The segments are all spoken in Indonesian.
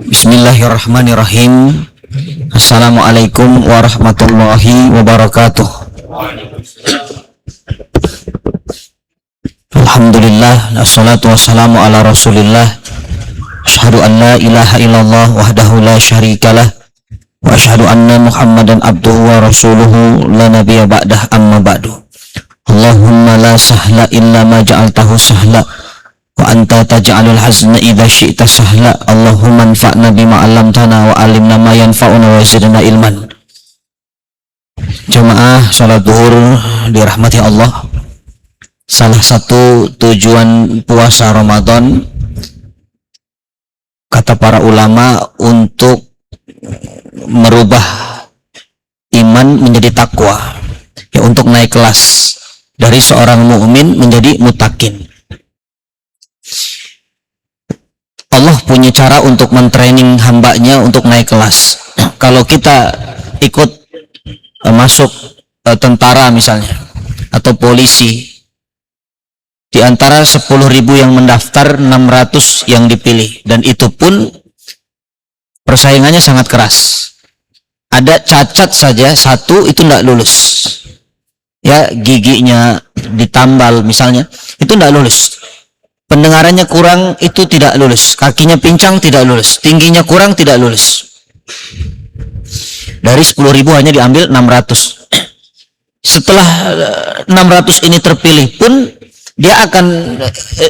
Bismillahirrahmanirrahim. Assalamualaikum warahmatullahi wabarakatuh. Alhamdulillah, wassalatu wassalamu ala rasulillah. Asyhadu an la ilaha illallah wahdahu la syarikalah, wa asyhadu anna muhammadan abduhu wa rasuluhu la nabiyya ba'dah, amma ba'du. Allahumma la sahla illa ma ja'altahu sahla wa anta taj'alul hazna idza syi'ta sahla. Allahumma anfa'na bima 'allamtana wa 'allimna ma yanfa'una wa zidna ilman. Jemaah salat zuhur dirahmati Allah. Salah satu tujuan puasa Ramadan, kata para ulama, untuk merubah iman menjadi takwa, ya, untuk naik kelas dari seorang mukmin menjadi mutakin. Allah punya cara untuk mentraining hambanya untuk naik kelas. Kalau kita ikut masuk tentara misalnya, atau polisi, di antara 10.000 yang mendaftar, 600 yang dipilih, dan itu pun persaingannya sangat keras. Ada cacat saja satu itu tidak lulus, ya, giginya ditambal misalnya, itu tidak lulus. Pendengarannya kurang, itu tidak lulus. Kakinya pincang, tidak lulus. Tingginya kurang, tidak lulus. Dari 10.000 hanya diambil 600. Setelah 600 ini terpilih pun, dia akan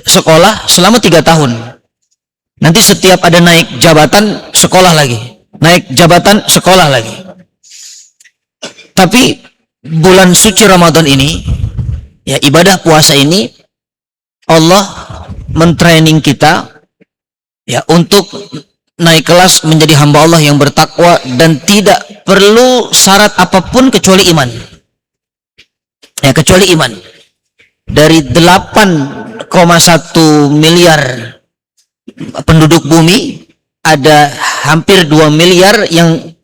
sekolah selama 3 tahun. Nanti setiap ada naik jabatan, sekolah lagi. Naik jabatan, sekolah lagi. Tapi bulan suci Ramadan ini, ya, ibadah puasa ini, Allah mentraining kita, ya, untuk naik kelas menjadi hamba Allah yang bertakwa dan tidak perlu syarat apapun kecuali iman. Ya, kecuali iman. Dari 8,1 miliar penduduk bumi, ada hampir 2 miliar yang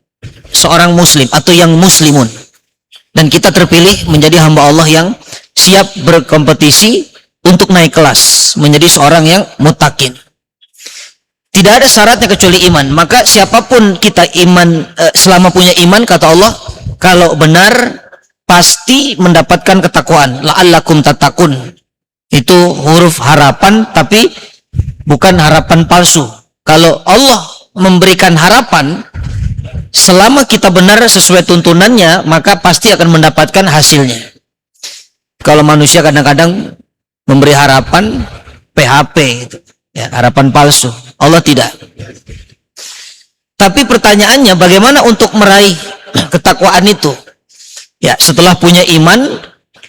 seorang muslim atau yang muslimun. Dan kita terpilih menjadi hamba Allah yang siap berkompetisi untuk naik kelas menjadi seorang yang mutakin. Tidak ada syaratnya kecuali iman. Maka siapapun kita iman, selama punya iman, kata Allah, kalau benar pasti mendapatkan ketakwaan. La'allakum tattaqun. Itu huruf harapan, tapi bukan harapan palsu. Kalau Allah memberikan harapan, selama kita benar sesuai tuntunannya, maka pasti akan mendapatkan hasilnya. Kalau manusia kadang-kadang memberi harapan PHP, itu, ya, harapan palsu. Allah tidak. Tapi pertanyaannya, bagaimana untuk meraih ketakwaan itu? Ya, setelah punya iman,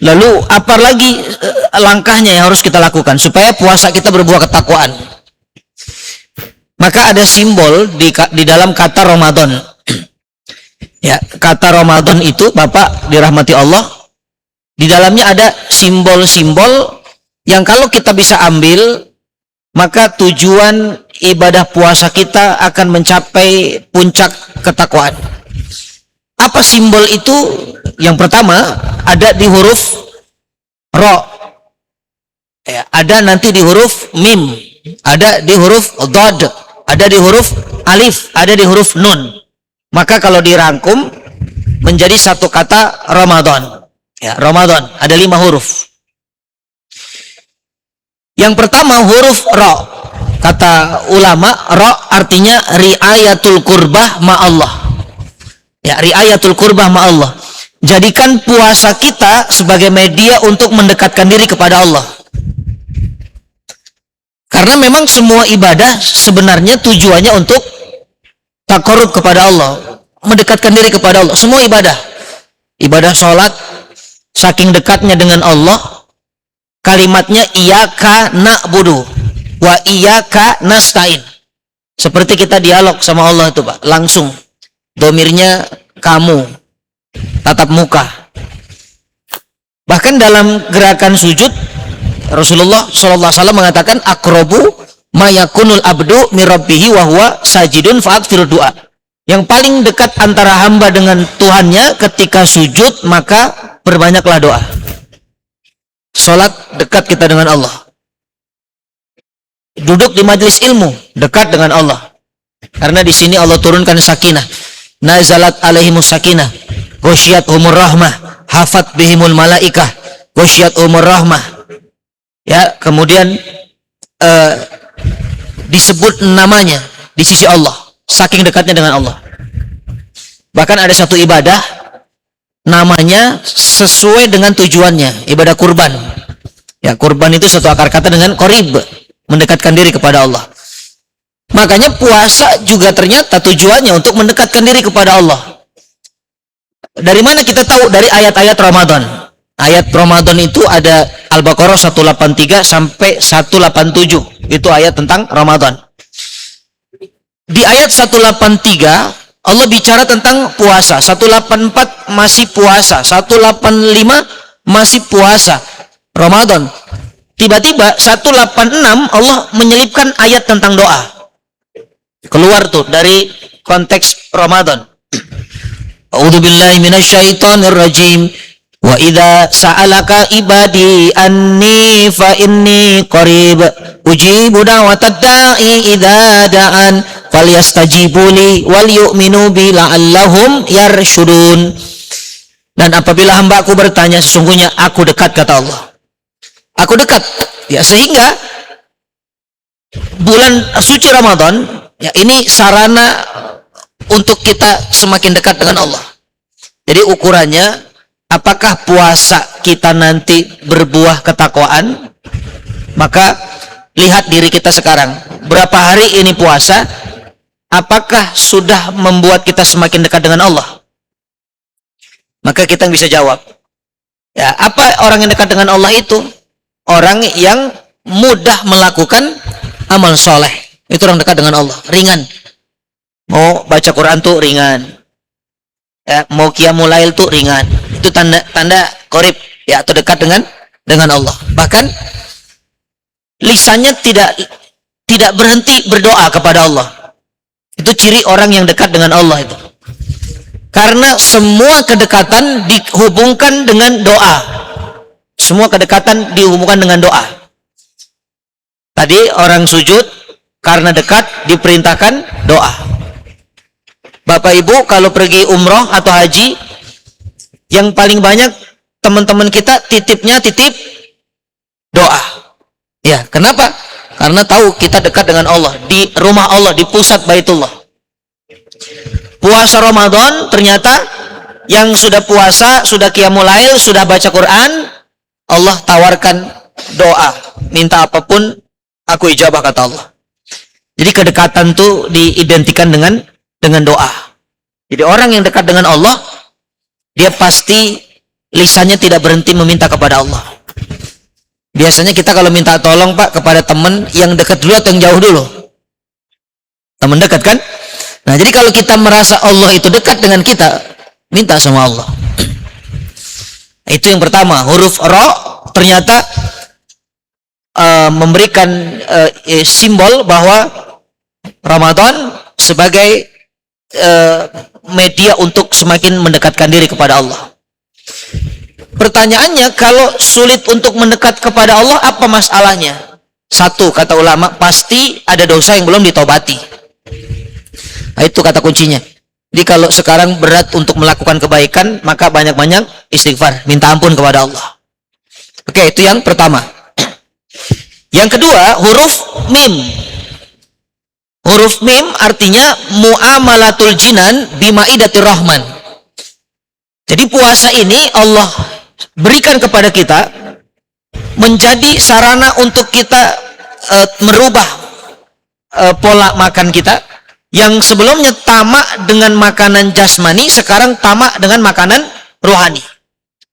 lalu apa lagi langkahnya yang harus kita lakukan supaya puasa kita berbuah ketakwaan? Maka ada simbol di dalam kata Ramadan. Ya, kata Ramadan itu, Bapak dirahmati Allah, di dalamnya ada simbol-simbol yang kalau kita bisa ambil, maka tujuan ibadah puasa kita akan mencapai puncak ketakwaan. Apa simbol itu? Yang pertama, ada di huruf Ro, ya, ada nanti di huruf Mim, ada di huruf Dod, ada di huruf Alif, ada di huruf Nun. Maka kalau dirangkum menjadi satu kata Ramadan. Ya, Ramadan ada 5 huruf. Yang pertama huruf Ro. Kata ulama, Ro artinya riayatul qurbah ma'allah. Ya, riayatul qurbah ma'allah. Jadikan puasa kita sebagai media untuk mendekatkan diri kepada Allah. Karena memang semua ibadah sebenarnya tujuannya untuk taqarrub kepada Allah, mendekatkan diri kepada Allah. Semua ibadah. Ibadah sholat, saking dekatnya dengan Allah, kalimatnya iyyaka na'budu wa iyyaka nasta'in. Seperti kita dialog sama Allah itu, Pak, langsung. Domirnya kamu, tatap muka. Bahkan dalam gerakan sujud, Rasulullah SAW mengatakan, aqrabu ma yakunul abdu min rabbih wa huwa sajidun fa'akthir du'a. Yang paling dekat antara hamba dengan Tuhannya ketika sujud, maka perbanyaklah doa. Salat dekat kita dengan Allah. Duduk di majelis ilmu dekat dengan Allah. Karena di sini Allah turunkan sakinah. Nazalat alaihimus sakinah. Ghasyiyatuhumur rahmah. Hafat bihimul malaikah. Ghasyiyatuhumur rahmah. Ya, kemudian disebut namanya di sisi Allah, saking dekatnya dengan Allah. Bahkan ada satu ibadah namanya sesuai dengan tujuannya, ibadah kurban. Ya, kurban itu satu akar kata dengan qarib, mendekatkan diri kepada Allah. Makanya puasa juga ternyata tujuannya untuk mendekatkan diri kepada Allah. Dari mana kita tahu? Dari ayat-ayat Ramadan. Ayat Ramadan itu ada Al-Baqarah 183 sampai 187. Itu ayat tentang Ramadan. Di ayat 183 Allah bicara tentang puasa. 184 masih puasa, 185 masih puasa Ramadan. Tiba-tiba 186 Allah menyelipkan ayat tentang doa. Keluar tuh dari konteks Ramadan. A'udzubillahi minasyaitonirrajim. Wa idza sa'alaka ibadi anni fa inni qarib ujibu da'watad da'i idza da'an falyastajibuli wal yu'minu bi la'allahum yarshudun. Dan apabila hamba-Ku bertanya, sesungguhnya Aku dekat, kata Allah. Aku dekat. Ya, sehingga bulan suci Ramadan, ya, ini sarana untuk kita semakin dekat dengan Allah. Jadi ukurannya, apakah puasa kita nanti berbuah ketakwaan? Maka lihat diri kita sekarang. Berapa hari ini puasa? Apakah sudah membuat kita semakin dekat dengan Allah? Maka kita bisa jawab. Ya, apa orang yang dekat dengan Allah itu? Orang yang mudah melakukan amal soleh. Itu orang dekat dengan Allah. Ringan. Mau baca Quran tuh ringan. Ya, mau qiyamul lail tuh ringan. Itu tanda qarib, ya, atau dekat dengan Allah. Bahkan lisannya tidak berhenti berdoa kepada Allah. Itu ciri orang yang dekat dengan Allah itu. Karena semua kedekatan dihubungkan dengan doa. Semua kedekatan dihubungkan dengan doa. Tadi orang sujud karena dekat diperintahkan doa. Bapak Ibu kalau pergi umroh atau haji, yang paling banyak teman-teman kita titip doa. Ya, kenapa? Karena tahu kita dekat dengan Allah, di rumah Allah, di pusat Baitullah. Puasa Ramadan ternyata yang sudah puasa, sudah qiyamul lail, sudah baca Quran, Allah tawarkan doa. Minta apapun Aku ijabah, kata Allah. Jadi kedekatan tuh diidentikan dengan doa. Jadi orang yang dekat dengan Allah, dia pasti lisannya tidak berhenti meminta kepada Allah. Biasanya kita kalau minta tolong, Pak, kepada teman, yang dekat dulu atau yang jauh dulu? Teman dekat kan? Nah, jadi kalau kita merasa Allah itu dekat dengan kita, minta sama Allah. Itu yang pertama, huruf Ra ternyata memberikan simbol bahwa Ramadan sebagai media untuk semakin mendekatkan diri kepada Allah. Pertanyaannya, kalau sulit untuk mendekat kepada Allah, apa masalahnya? Satu, kata ulama, pasti ada dosa yang belum ditobati. Nah, itu kata kuncinya. Jadi kalau sekarang berat untuk melakukan kebaikan, maka banyak-banyak istighfar, minta ampun kepada Allah. Oke, itu yang pertama. Yang kedua, huruf mim. Huruf mim artinya muamalatul jinan bimaidatir rahman. Jadi puasa ini Allah berikan kepada kita menjadi sarana untuk kita merubah pola makan kita yang sebelumnya tamak dengan makanan jasmani, sekarang tamak dengan makanan rohani.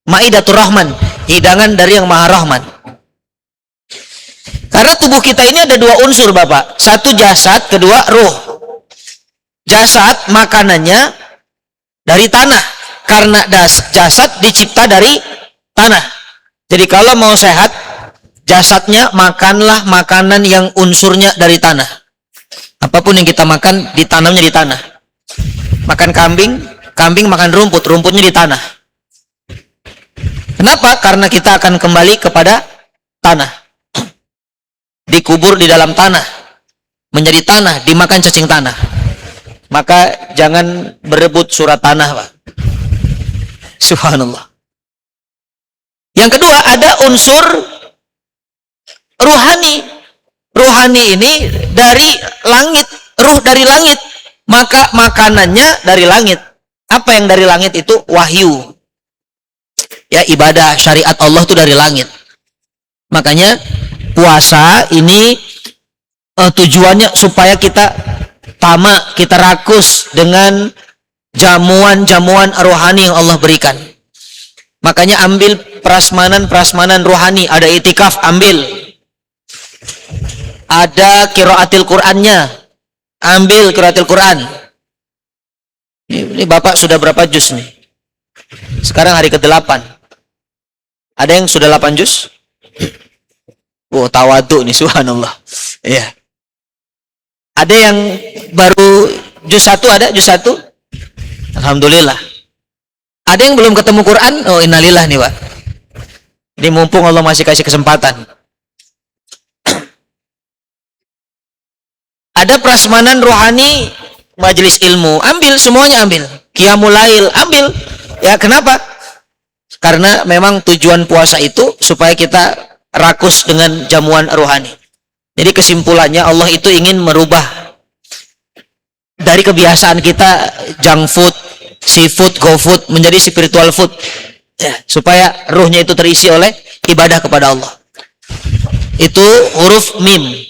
Maidatur rahman, hidangan dari yang maha rahman. Karena tubuh kita ini ada dua unsur, Bapak. Satu jasad, kedua ruh. Jasad makanannya dari tanah. Karena jasad dicipta dari tanah. Jadi kalau mau sehat, jasadnya makanlah makanan yang unsurnya dari tanah. Apapun yang kita makan, ditanamnya di tanah. Makan kambing, kambing makan rumput, rumputnya di tanah. Kenapa? Karena kita akan kembali kepada tanah. Dikubur di dalam tanah, menjadi tanah, dimakan cacing tanah. maka jangan berebut surat tanah, Pak. Subhanallah. Yang kedua, ada unsur ruhani. Ruhani ini dari langit, ruh dari langit, maka makanannya dari langit. Apa yang dari langit itu? Wahyu. Ya, ibadah syariat Allah itu dari langit. Makanya puasa ini tujuannya supaya kita tamak, kita rakus dengan jamuan-jamuan rohani yang Allah berikan. Makanya ambil prasmanan-prasmanan rohani. Ada itikaf, ambil. Ada qiraatil Qur'annya, ambil qiraatil Qur'an. Ini Bapak sudah berapa juz nih? Sekarang hari ke-8. Ada yang sudah 8 juz? Oh, tawadhu nih, subhanallah. Iya. Ada yang baru juz 1, ada juz 1? Alhamdulillah. Ada yang belum ketemu Quran? Oh, innalillah nih, Pak. Ini mumpung Allah masih kasih kesempatan. Ada prasmanan rohani, majelis ilmu, ambil semuanya, ambil. Qiyamul lail, ambil. Ya, kenapa? Karena memang tujuan puasa itu supaya kita rakus dengan jamuan rohani. Jadi kesimpulannya Allah itu ingin merubah dari kebiasaan kita junk food, seafood, go food menjadi spiritual food. Ya, supaya ruhnya itu terisi oleh ibadah kepada Allah. Itu huruf mim.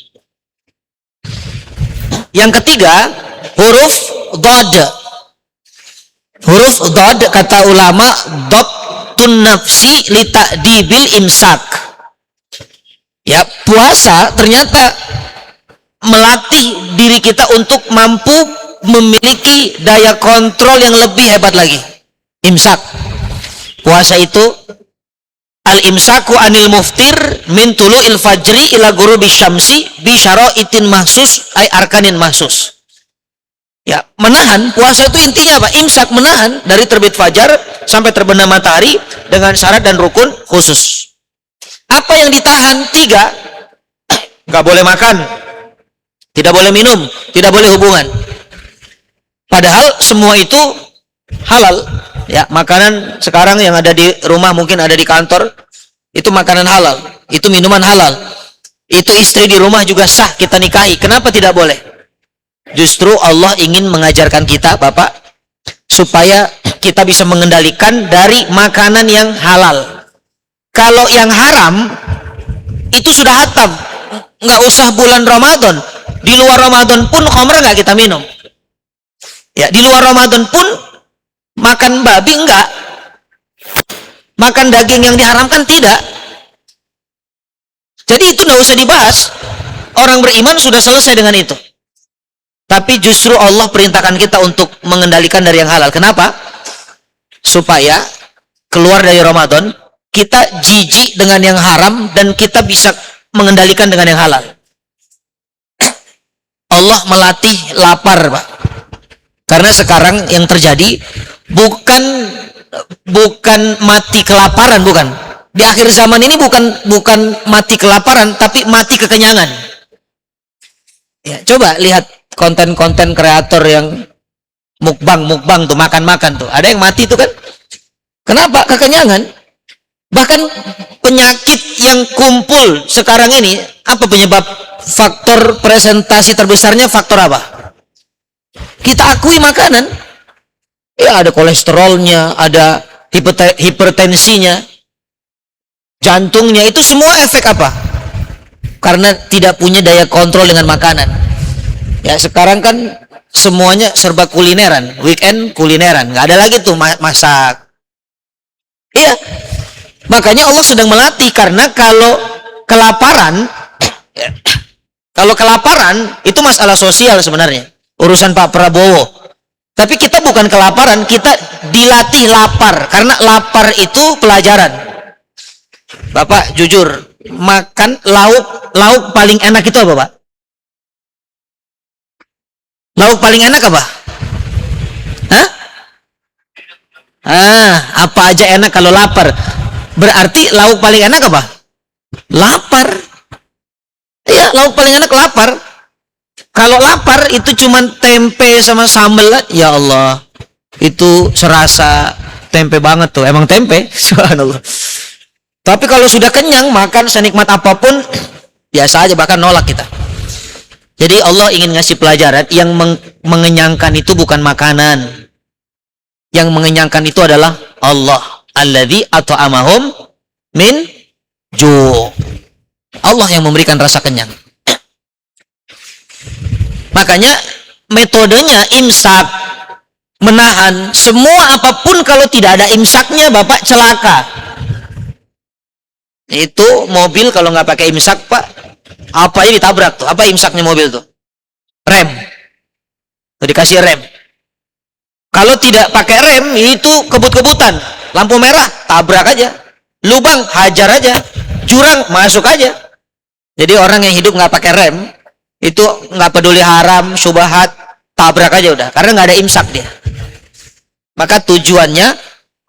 Yang ketiga, huruf dhad. Huruf dhad kata ulama dhabtun nafsi li ta'dibil imsak. Ya, puasa ternyata melatih diri kita untuk mampu memiliki daya kontrol yang lebih hebat lagi. Imsak. Puasa itu al-imsaku anil muftir min tulu'il fajri ila ghurubi syamsi bi syara'itin mahsus ay arkanin mahsus. Ya, menahan, puasa itu intinya apa? Imsak, menahan dari terbit fajar sampai terbenam matahari dengan syarat dan rukun khusus. Apa yang ditahan? 3. Nggak boleh makan, tidak boleh minum, tidak boleh hubungan. Padahal semua itu halal. Ya, makanan sekarang yang ada di rumah, mungkin ada di kantor, itu makanan halal, itu minuman halal. Itu istri di rumah juga sah kita nikahi. Kenapa tidak boleh? Justru Allah ingin mengajarkan kita, Bapak, supaya kita bisa mengendalikan dari makanan yang halal. Kalau yang haram itu sudah hatam, nggak usah bulan Ramadan. Di luar Ramadan pun khamr nggak kita minum. Ya, di luar Ramadan pun makan babi enggak, makan daging yang diharamkan tidak. Jadi itu nggak usah dibahas. Orang beriman sudah selesai dengan itu. Tapi justru Allah perintahkan kita untuk mengendalikan dari yang halal. Kenapa? Supaya keluar dari Ramadan kita jijik dengan yang haram dan kita bisa mengendalikan dengan yang halal. Allah melatih lapar, Pak. Karena sekarang yang terjadi bukan mati kelaparan, bukan. Di akhir zaman ini bukan mati kelaparan, tapi mati kekenyangan. Ya, coba lihat konten-konten kreator yang mukbang tuh, makan-makan tuh. Ada yang mati tuh kan? Kenapa? Kekenyangan. Bahkan penyakit yang kumpul sekarang ini, apa penyebab? Faktor presentasi terbesarnya faktor apa? Kita akui makanan. Ya, ada kolesterolnya, ada hipertensinya, jantungnya, itu semua efek apa? Karena tidak punya daya kontrol dengan makanan. Ya, sekarang kan semuanya serba kulineran, weekend kulineran, nggak ada lagi tuh masak. Iya, makanya Allah sedang melatih, karena kalau kelaparan itu masalah sosial sebenarnya, urusan Pak Prabowo. Tapi kita bukan kelaparan, kita dilatih lapar, karena lapar itu pelajaran. Bapak jujur, makan lauk paling enak itu apa, Pak? Lauk paling enak apa? Hah? Apa aja enak kalau lapar. Berarti lauk paling enak apa? Lapar. Iya, lauk paling enak lapar. Kalau lapar itu cuman tempe sama sambal, ya Allah. Itu serasa tempe banget tuh. Emang tempe, subhanallah. Tapi kalau sudah kenyang, makan senikmat apapun, biasa aja, bahkan nolak kita. Jadi Allah ingin ngasih pelajaran, yang mengenyangkan itu bukan makanan. Yang mengenyangkan itu adalah Allah. Alladzi at'amahum min ju'. Allah yang memberikan rasa kenyang. Makanya metodenya imsak, menahan semua apapun. Kalau tidak ada imsaknya, Bapak celaka. Itu mobil kalau nggak pakai imsak, Pak, apa aja ditabrak tuh. Apa imsaknya mobil tuh? Rem. Tuh dikasih rem. Kalau tidak pakai rem, itu kebut-kebutan. Lampu merah, tabrak aja. Lubang, hajar aja. Jurang, masuk aja. Jadi orang yang hidup nggak pakai rem, itu nggak peduli haram, syubhat, tabrak aja udah. Karena nggak ada imsak dia. Maka tujuannya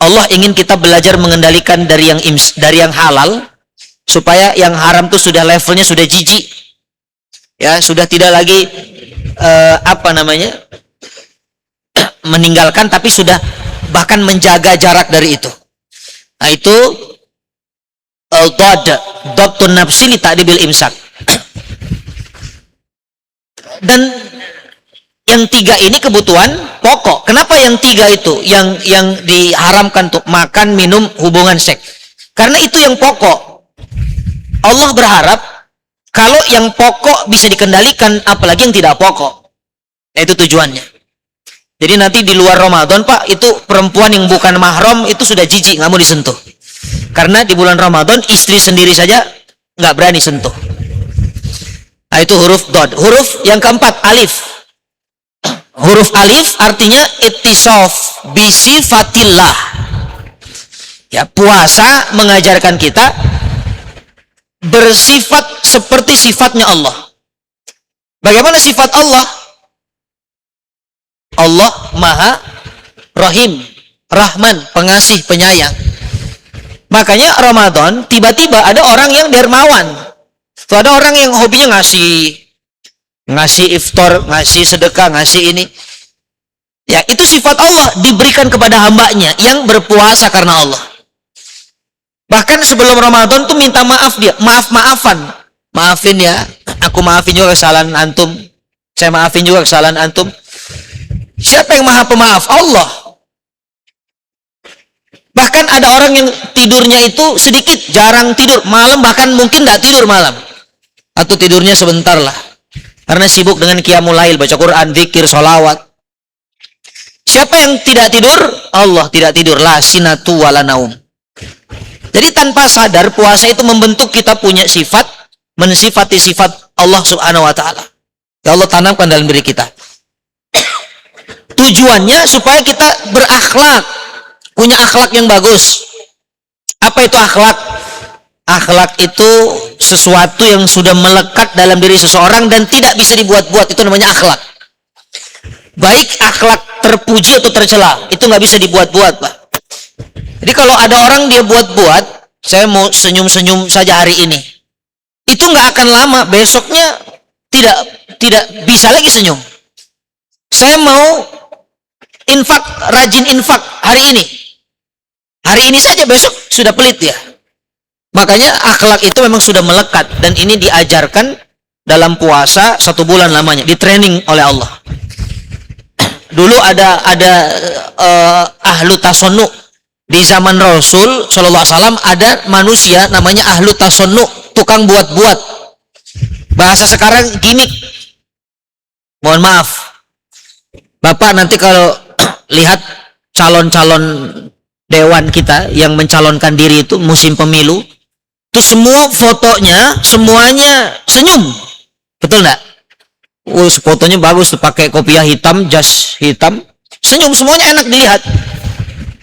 Allah ingin kita belajar mengendalikan dari yang halal, supaya yang haram tuh sudah levelnya sudah jijik, ya, sudah tidak lagi meninggalkan, tapi sudah bahkan menjaga jarak dari itu. Nah itu dhabtun nafsi li ta'dibil imsak. Dan yang tiga ini kebutuhan pokok. Kenapa yang tiga itu yang diharamkan tuh? Makan, minum, hubungan seks. Karena itu yang pokok. Allah berharap kalau yang pokok bisa dikendalikan, apalagi yang tidak pokok. Nah, itu tujuannya. Jadi nanti di luar Ramadan, Pak, itu perempuan yang bukan mahram itu sudah jijik, nggak mau disentuh. Karena di bulan Ramadan istri sendiri saja nggak berani sentuh. Nah, itu huruf dod. Huruf yang keempat, alif. Huruf alif artinya ittisof bisifatillah. Ya, puasa mengajarkan kita bersifat seperti sifatnya Allah. Bagaimana sifat Allah? Allah Maha Rahim, Rahman, pengasih, penyayang. Makanya Ramadan tiba-tiba ada orang yang dermawan. Tuh, ada orang yang hobinya ngasih iftar, ngasih sedekah, ngasih ini. Ya, itu sifat Allah diberikan kepada hambanya yang berpuasa karena Allah. Bahkan sebelum Ramadan tuh minta maaf dia, maaf-maafan. Maafin ya, aku maafin juga kesalahan antum. Saya maafin juga kesalahan antum. Siapa yang maha pemaaf? Allah. Bahkan ada orang yang tidurnya itu sedikit, jarang tidur. Malam bahkan mungkin nggak tidur malam. Atau tidurnya sebentar lah. Karena sibuk dengan qiyamul lail, baca Quran, zikir, sholawat. Siapa yang tidak tidur? Allah tidak tidur. La sinatu wala naum. Jadi tanpa sadar puasa itu membentuk kita punya sifat, mensifati sifat Allah Subhanahu wa taala. Ya Allah tanamkan dalam diri kita. Tujuannya supaya kita berakhlak, punya akhlak yang bagus. Apa itu akhlak? Akhlak itu sesuatu yang sudah melekat dalam diri seseorang dan tidak bisa dibuat-buat. Itu namanya akhlak. Baik akhlak terpuji atau tercela, itu nggak bisa dibuat-buat, Pak. Jadi kalau ada orang dia buat-buat, saya mau senyum-senyum saja hari ini, itu nggak akan lama, besoknya tidak bisa lagi senyum. Saya mau infak, rajin infak hari ini saja, besok sudah pelit ya. Makanya akhlak itu memang sudah melekat, dan ini diajarkan dalam puasa 1 bulan lamanya, di training oleh Allah. Dulu ada ahlu tasonnu di zaman Rasul Shallallahu Alaihi Wasallam, ada manusia namanya ahlu tasonnu, tukang buat-buat. Bahasa sekarang gimmick. Mohon maaf, Bapak nanti kalau lihat calon-calon dewan kita yang mencalonkan diri itu musim pemilu, itu semua fotonya semuanya senyum, betul nggak? Fotonya bagus tuh, pakai kopiah hitam, jas hitam, senyum, semuanya enak dilihat.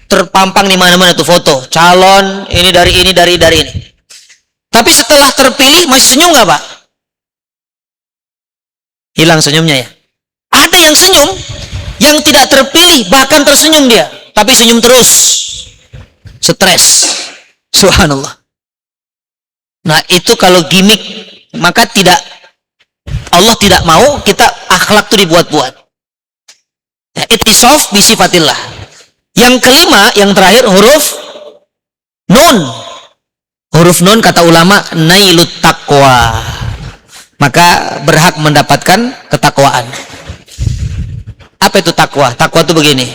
Terpampang di mana-mana tuh foto calon ini dari ini. Tapi setelah terpilih masih senyum nggak, Pak? Hilang senyumnya ya. Ada yang senyum, yang tidak terpilih bahkan tersenyum dia, tapi senyum terus, stres. Subhanallah. Nah itu kalau gimmick, maka Allah tidak mau kita akhlak itu dibuat-buat. Ya, ittisof bisifatillah. Yang kelima, yang terakhir, huruf nun. Huruf nun kata ulama nailut taqwa. Maka berhak mendapatkan ketakwaan. Apa itu takwa? Takwa itu begini.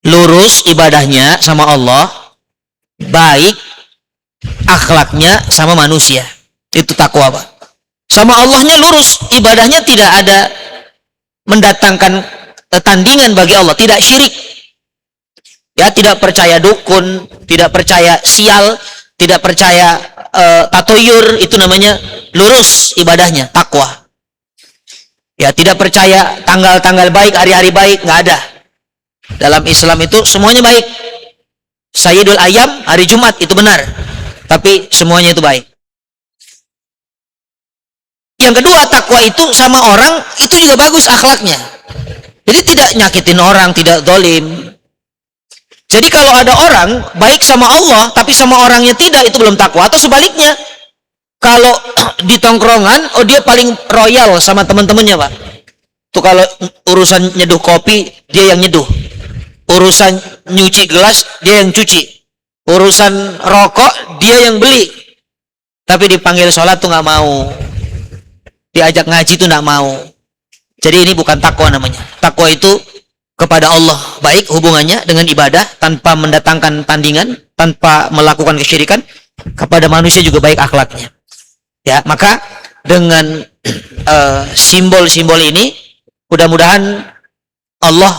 Lurus ibadahnya sama Allah, baik akhlaknya sama manusia. Itu takwa, Pak. Sama Allahnya lurus, ibadahnya tidak ada mendatangkan tandingan bagi Allah, tidak syirik. Ya, tidak percaya dukun, tidak percaya sial, tidak percaya tatoyur, itu namanya lurus ibadahnya, takwa. Ya, tidak percaya tanggal-tanggal baik, hari-hari baik, nggak ada. Dalam Islam itu semuanya baik. Sayyidul Ayam, hari Jumat, itu benar. Tapi semuanya itu baik. Yang kedua, takwa itu sama orang, itu juga bagus akhlaknya. Jadi tidak nyakitin orang, tidak zalim. Jadi kalau ada orang baik sama Allah, tapi sama orangnya tidak, itu belum takwa. Atau sebaliknya, kalau di tongkrongan, oh dia paling royal sama teman-temannya, Pak. Tuh kalau urusan nyeduh kopi, dia yang nyeduh. Urusan nyuci gelas, dia yang cuci. Urusan rokok, dia yang beli. Tapi dipanggil sholat tuh nggak mau. Diajak ngaji tuh nggak mau. Jadi ini bukan takwa namanya. Takwa itu kepada Allah baik hubungannya dengan ibadah, tanpa mendatangkan tandingan, tanpa melakukan kesyirikan. Kepada manusia juga baik akhlaknya. Ya, maka dengan simbol-simbol ini, mudah-mudahan Allah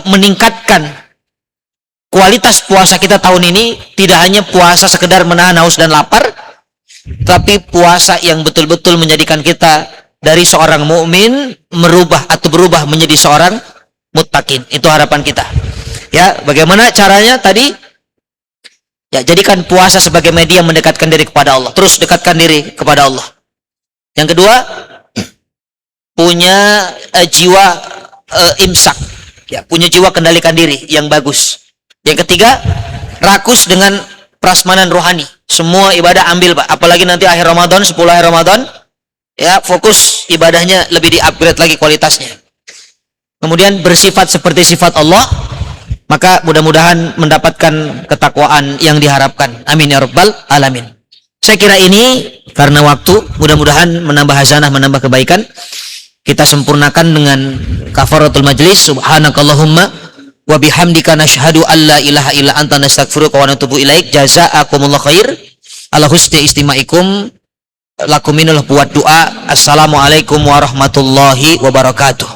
meningkatkan kualitas puasa kita tahun ini. Tidak hanya puasa sekedar menahan haus dan lapar, tapi puasa yang betul-betul menjadikan kita dari seorang mukmin merubah atau berubah menjadi seorang muttaqin. Itu harapan kita. Ya, bagaimana caranya tadi? Ya, jadikan puasa sebagai media mendekatkan diri kepada Allah. Terus dekatkan diri kepada Allah. Yang kedua, punya jiwa imsak. Ya, punya jiwa kendalikan diri yang bagus. Yang ketiga, rakus dengan prasmanan rohani. Semua ibadah ambil, Pak. Apalagi nanti akhir Ramadan, 10 akhir Ramadan, ya, fokus ibadahnya lebih di-upgrade lagi kualitasnya. Kemudian bersifat seperti sifat Allah, maka mudah-mudahan mendapatkan ketakwaan yang diharapkan. Amin ya rabbal alamin. Saya kira ini karena waktu, mudah-mudahan menambah hasanah, menambah kebaikan. Kita sempurnakan dengan kafaratul majlis. Subhanakallahumma wa bihamdika nashhadu an la ilaha illa anta nastaghfiruka wa natubu ilaik. Jazaakumullah khair ala husni istimaikum. Lakuminul buat doa. Assalamualaikum warahmatullahi wabarakatuh.